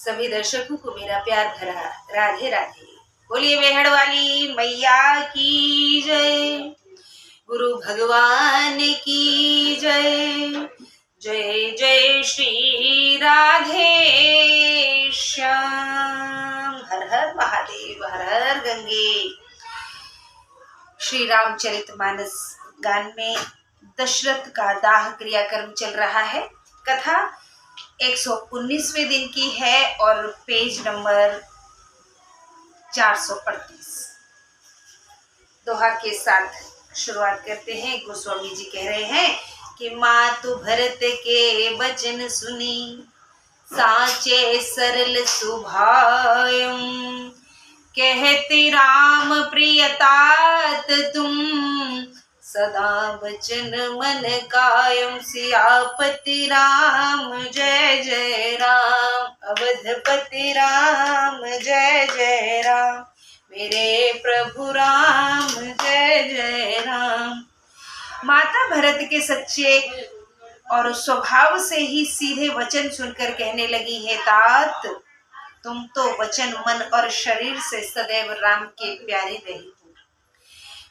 सभी दर्शकों को मेरा प्यार भरा राधे राधे। बोलिए बेहड़ वाली मैया की जय, गुरु भगवान की जय। जय जय श्री राधे श्याम। हर हर महादेव, हर हर गंगे। श्री रामचरितमानस गान में दशरथ का दाह क्रियाक्रम चल रहा है। कथा 119वें दिन की है और पेज नंबर 438। दोहा के साथ शुरुआत करते हैं। गोस्वामी जी कह रहे हैं कि मातु भरत के वचन सुनी, साचे सरल सुभायम। कहते राम प्रिय तात तुम, सदा वचन मन कायम। सियापति राम जय जय राम, अवधपति राम जय जय राम, मेरे प्रभु राम जय जय राम। माता भरत के सच्चे और स्वभाव से ही सीधे वचन सुनकर कहने लगी है, तात तुम तो वचन मन और शरीर से सदैव राम के प्यारे रही हो।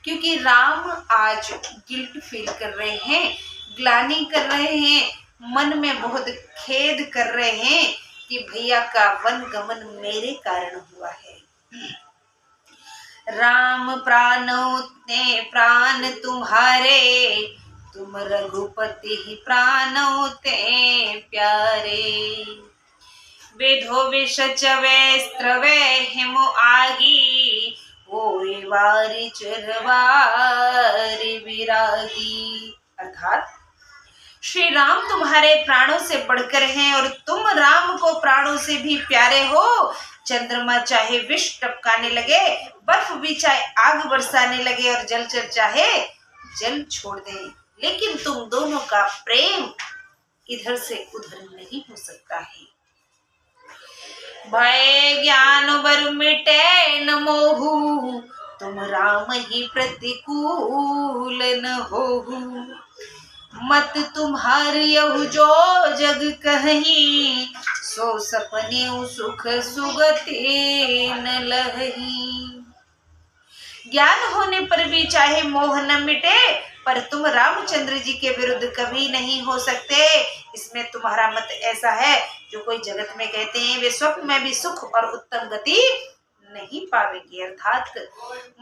क्योंकि राम आज गिल्ट फील कर रहे हैं, ग्लानि कर रहे हैं, मन में बहुत खेद कर रहे हैं कि भैया का वन गमन मेरे कारण हुआ है। राम प्राणों ने प्राण तुम्हारे, तुम रघुपति ही प्राणों ते प्यारे। वेधो विष चवैस्त्र वे हिमो आगी, ओए वारी चरवारी विरागी। अर्थात श्री राम तुम्हारे प्राणों से बढ़कर हैं और तुम राम को प्राणों से भी प्यारे हो। चंद्रमा चाहे विष टपकाने लगे, बर्फ भी चाहे आग बरसाने लगे और जलचर चाहे जल छोड़ दे, लेकिन तुम दोनों का प्रेम इधर से उधर नहीं हो सकता है। भय ज्ञान बर मिटे न मोहु, तुम राम ही प्रतिकूल न होहु। मत तुम्हारी यहु जो जग कहीं, सो सपने सुख सुगति न लही। ज्ञान होने पर भी चाहे मोह न मिटे, पर तुम रामचंद्र जी के विरुद्ध कभी नहीं हो सकते। इसमें तुम्हारा मत ऐसा है जो कोई जगत में कहते हैं वे स्वप्न में भी सुख और उत्तम गति नहीं पावेंगे। अर्थात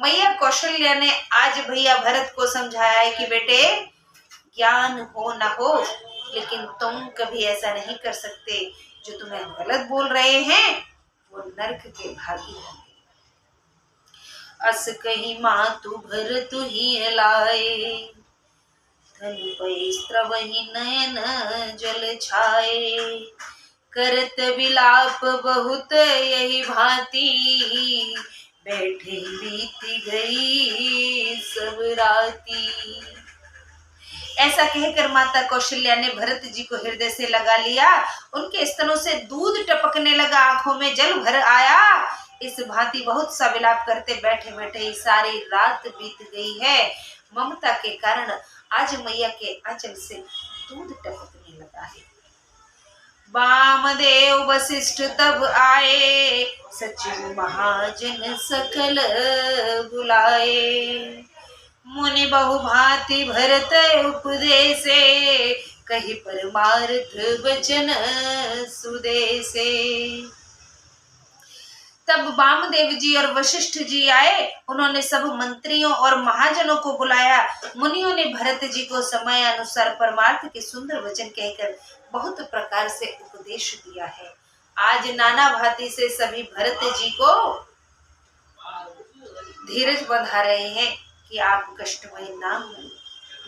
मैया कौशल्या ने आज भैया भरत को समझाया है कि बेटे ज्ञान हो ना हो, लेकिन तुम कभी ऐसा नहीं कर सकते। जो तुम्हें गलत बोल रहे हैं वो नरक के भागी होंगे। अस कही मातु भरत ही लाए, धन पैस्त्र वही नयन जल छाए। करत विलाप बहुत यही भांति, बैठे बीती गई सब राती। ऐसा कहकर माता कौशल्या ने भरत जी को हृदय से लगा लिया। उनके स्तनों से दूध टपकने लगा, आंखों में जल भर आया। इस भांति बहुत सा विलाप करते बैठे बैठे सारी रात बीत गई है। ममता के कारण आज मैया के आंचल से दूध टपकने लगा है। वामदेव वशिष्ठ तब आए, सचिव महाजन सकल बुलाए। मुनि बहुभांति भरत उपदेसे, कही परमार्थ वचन सुदेसे। तब वामदेव जी और वशिष्ठ जी आए। उन्होंने सब मंत्रियों और महाजनों को बुलाया। मुनियों ने भरत जी को समय अनुसार परमार्थ के सुंदर वचन कहकर बहुत प्रकार से उपदेश दिया है। आज नाना भांति से सभी भरत जी को धीरज बंधा रहे हैं कि आप कष्टमय ना हो।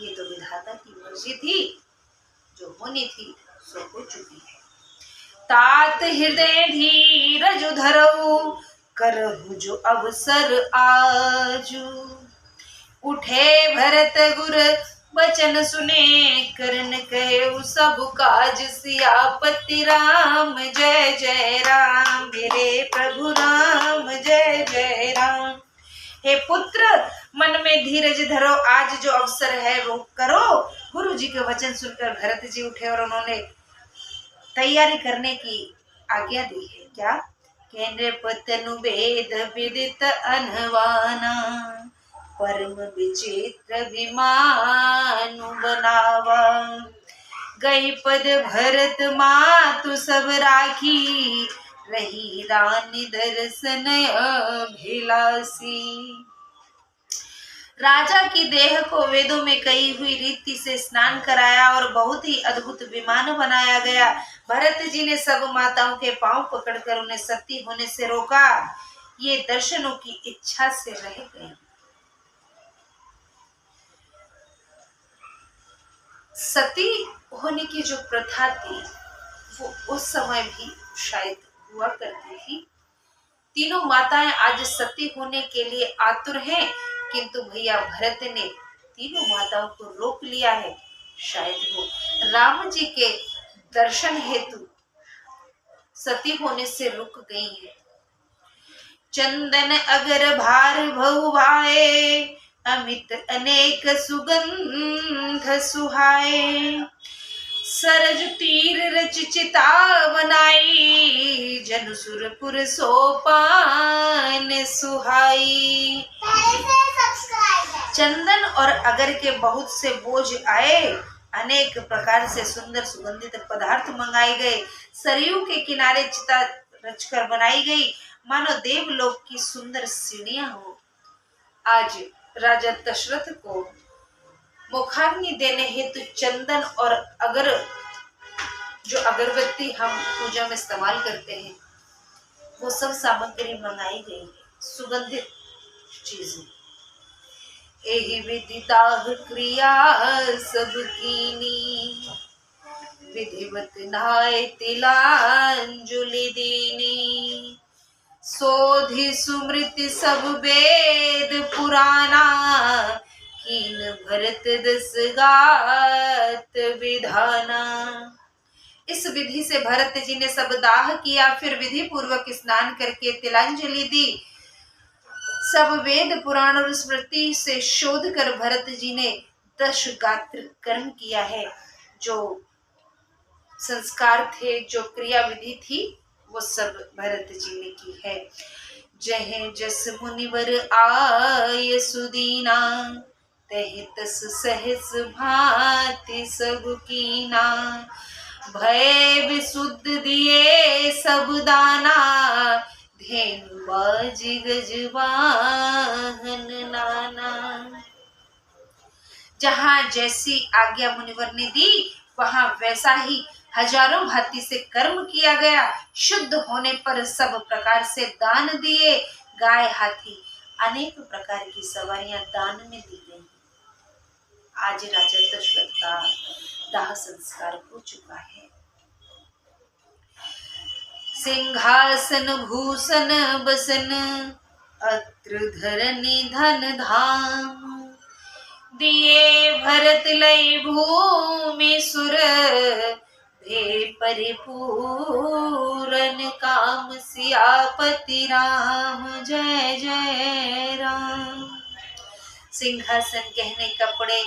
ये तो विधाता की मर्जी थी, जो होनी थी सो हो चुकी है। तात हृदय धीरज धरऊ, करहु जो अवसर आजू। उठे भरत गुर बचन सुने, करन कहे सब काज। सियापति राम जय जय राम, मेरे प्रभु राम जय जय राम। हे पुत्र, मन में धीरज धरो, आज जो अवसर है वो करो। गुरु जी के वचन सुनकर भरत जी उठे और उन्होंने तैयारी करने की आज्ञा दी है। क्या? केंद्र पतनु वेद विदित अनवाना, परम विचित्र विमानु बनावा। गई पद भरत मातु सब राखी, रही रानी दर्शन अभिलाषी। राजा की देह को वेदों में कही हुई रीति से स्नान कराया और बहुत ही अद्भुत विमान बनाया गया। भरत जी ने सब माताओं के पांव पकड़कर उन्हें सती होने से रोका। ये दर्शनों की इच्छा से रह गए। सती होने की जो प्रथा थी वो उस समय भी शायद हुआ करती थी। तीनों माताएं आज सती होने के लिए आतुर हैं, किंतु भैया भरत ने तीनों माताओं को रोक लिया है। शायद वो राम जी के दर्शन हेतु सती होने से रुक गई है। चंदन अगर भार भऊ भाए, अमित अनेक सुगंध सुहाए। सरज तीर रच चिता बनाई, जन सुरपुर सोपान सुहाई। चंदन और अगर के बहुत से बोझ आए, अनेक प्रकार से सुंदर सुगंधित पदार्थ मंगाए गए। सरयू के किनारे चिता रचकर बनाई गई, मानो देवलोक की सुंदर सीढ़ियां हो। आज राजा दशरथ को मुखाग्नि देने हेतु चंदन और अगर जो अगरबत्ती हम पूजा में इस्तेमाल करते हैं वो सब सामग्री मंगाई गई है, सुगंधित चीजें। एहि विधि दाह क्रिया सब कीनी, विधिवत नहाय तिलांजलि दीनी। सोधि सुमृति सब वेद पुराना, कीन भरत दस गात विधाना। इस विधि से भरत जी ने सब दाह किया, फिर विधि पूर्वक स्नान करके तिलांजलि दी। सब वेद पुराण और स्मृति से शोध कर भरत जी ने 10 गात्र कर्म किया है। जो संस्कार थे, जो क्रिया विधि थी, वो सब भरत जी ने की है। जहे जस मुनिवर आय सुदीना, तहि तस सहस भांति सब कीना। भय विशुद्ध दिए सब दाना, धेनु बाजी गजवाहन नाना। जहाँ जैसी आज्ञा मुनिवर ने दी, वहां वैसा ही हजारों भांति से कर्म किया गया। शुद्ध होने पर सब प्रकार से दान दिए। गाय, हाथी, अनेक प्रकार की सवारियां दान में दी गई। आज राजा दशरथ का दाह संस्कार हो चुका है। सिंहासन भूषण बसन, अत्र धरनी धन धाम। दिए भरत लई भूमि सुर, भे परिपूरन काम। सियापति राम जय जय राम। सिंहासन, गहने, कपड़े,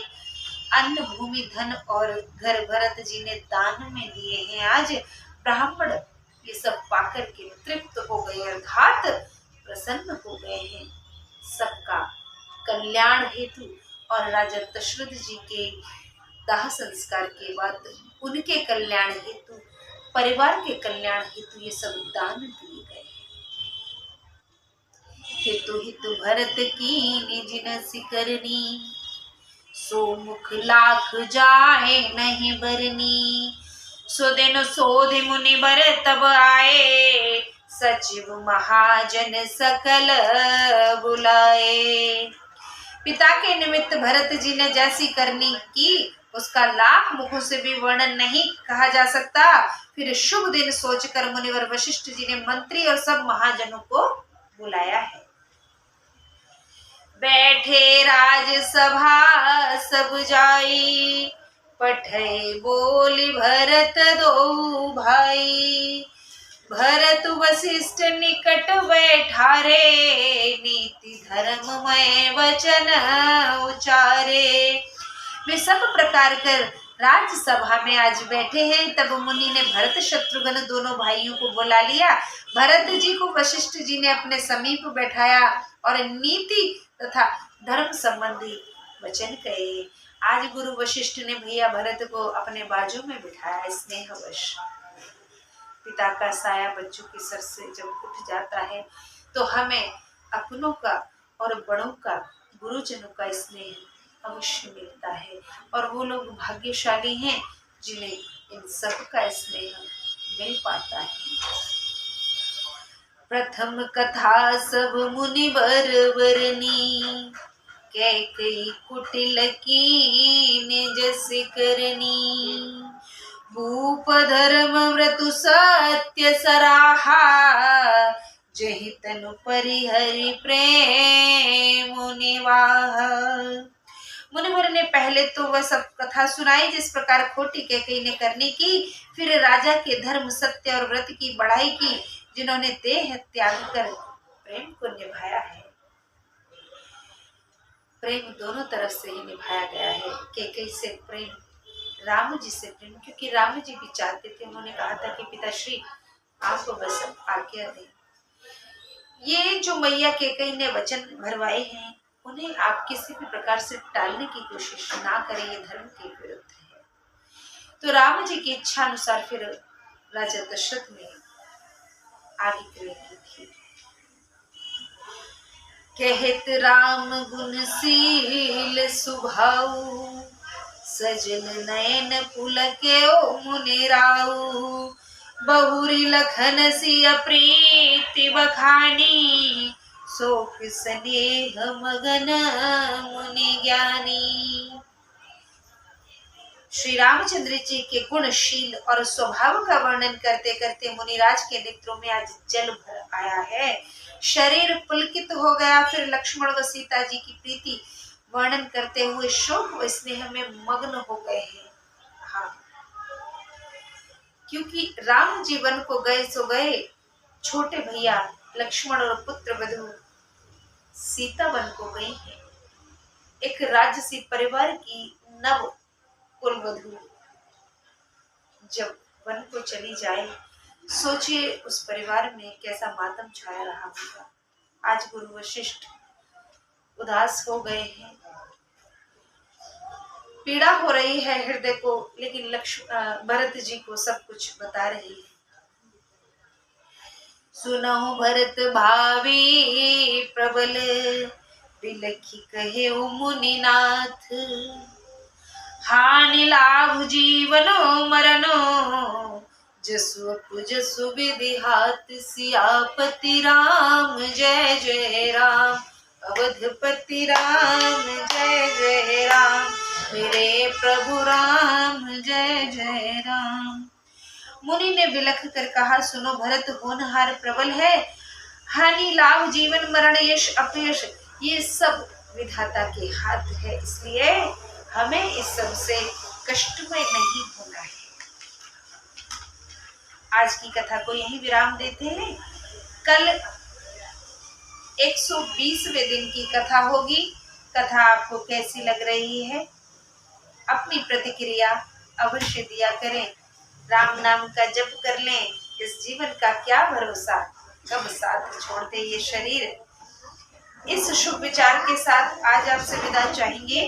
अन्न, भूमि, धन और घर भरत जी ने दान में दिए हैं। आज ब्राह्मण ये सब पाकर के तृप्त हो गए, अर्थात प्रसन्न हो गए हैं। सबका कल्याण हेतु और राजा दशरथ जी के दाह संस्कार के बाद उनके कल्याण हेतु, परिवार के कल्याण हेतु ये सब दान दिए गए। हितु हित भरत कीनी जिनसि करनी, सो मुख लाख जाए नहीं बरनी। सुदिन सोधि मुनि बर तब आए, सचिव महाजन सकल बुलाए। पिता के निमित्त भरत जी ने जैसी करनी की, उसका लाख मुखों से भी वर्णन नहीं कहा जा सकता। फिर शुभ दिन सोचकर मुनिवर वशिष्ठ जी ने मंत्री और सब महाजनों को बुलाया है। बैठे राजसभा सब जाई, पठै बोली भरत दो भाई। भरत वशिष्ठ निकट बैठारे, नीति धर्ममय वचन उचारे। वे सब प्रकार कर राजसभा में आज बैठे हैं। तब मुनि ने भरत शत्रुघ्न दोनों भाइयों को बुला लिया। भरत जी को वशिष्ठ जी ने अपने समीप बैठाया और नीति तथा धर्म संबंधी वचन कहे। आज गुरु वशिष्ठ ने भैया भरत को अपने बाजू में बिठाया। स्नेहवश पिता का साया बच्चों के सर से जब उठ जाता है तो हमें अपनों का और बड़ों का, गुरुजनों का स्नेह अवश्य मिलता है। और वो लोग भाग्यशाली हैं जिन्हें इन सब का स्नेह मिल पाता है। प्रथम कथा सब मुनि वर वरनी, कैकई कुटिल कीन्ह जस करनी। भूप धर्म व्रतु सत्य सराहा, जहि तनु परिहरि प्रेम निवाह। मुनिवर ने पहले तो वह सब कथा सुनाई जिस प्रकार खोटी कैकेयी ने करनी की। फिर राजा के धर्म, सत्य और व्रत की बढ़ाई की, जिन्होंने देह त्याग कर प्रेम को निभाया है। प्रेम दोनों तरफ से ही निभाया गया है। कैकेयी से प्रेम, राम जी से प्रेम, क्योंकि राम जी भी चाहते थे। उन्होंने कहा था कि पिताश्री आपको बस आज्ञा दें। ये जो मैया कैकेयी ने वचन भरवाए हैं उन्हें आप किसी भी प्रकार से टालने की कोशिश ना करें, ये धर्म के विरुद्ध है। तो राम जी की इच्छा अनुसार फिर राजा दशरथ ने आगे क्रिया की थी। कहत राम गुणशील सुभाऊ, सजल नयन पुलक्यो मुनि राऊ। बहुरी लखन सिय प्रीति बखानी, शोक स्नेह मगन मुनि ज्ञानी। श्री रामचंद्र जी के गुणशील और स्वभाव का वर्णन करते करते मुनिराज के नेत्रों में आज जल भर आया है। शरीर पुलकित हो गया। फिर लक्ष्मण व सीता जी की प्रीति वर्णन करते हुए शोक व स्नेह में मग्न हो गए हैं। हाँ, क्योंकि राम जी वन को गए सो गए, छोटे भैया लक्ष्मण और पुत्र वधू सीता वन को गई है। एक राजसी परिवार की नव कुल वधू जब वन को चली जाए, सोचिए उस परिवार में कैसा मातम छाया रहा होगा। आज गुरु वशिष्ठ उदास हो गए हैं, पीड़ा हो रही है हृदय को, लेकिन भरत जी को सब कुछ बता रही है। सुनहु भरत भावी प्रबल, बिलखी कहे मुनिनाथ। हानि लाभ जीवनो मरनो, जसु अपु जसु विधि हाथ। सियापति राम जय जय राम, अवधपति राम जय जय राम। मेरे प्रभु राम जय जय राम। मुनि ने बिलख कर कहा, सुनो भरत होनहार प्रबल है। हानि लाभ जीवन मरण यश अपयश ये सब विधाता के हाथ है, इसलिए हमें इस सब से कष्ट में नहीं होना है। आज की कथा को यहीं विराम देते हैं। कल 120वें दिन की कथा होगी। कथा आपको कैसी लग रही है? अपनी प्रतिक्रिया अवश्य दिया करें। राम नाम का जप कर लें। इस जीवन का क्या भरोसा, कब साथ छोड़ते ये शरीर। इस शुभ विचार के साथ आज आपसे विदा चाहेंगे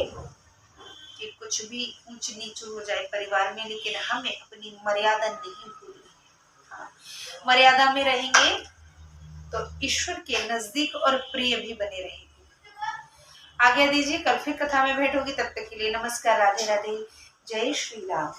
कि कुछ भी ऊंच नीच हो जाए परिवार में, लेकिन हमें अपनी मर्यादा नहीं भूलनी। हाँ, मर्यादा में रहेंगे तो ईश्वर के नजदीक और प्रिय भी बने रहेंगे। आज्ञा दीजिए, कल फिर कथा में भेंट होगी। तब तक के लिए नमस्कार, राधे राधे, जय श्री राम।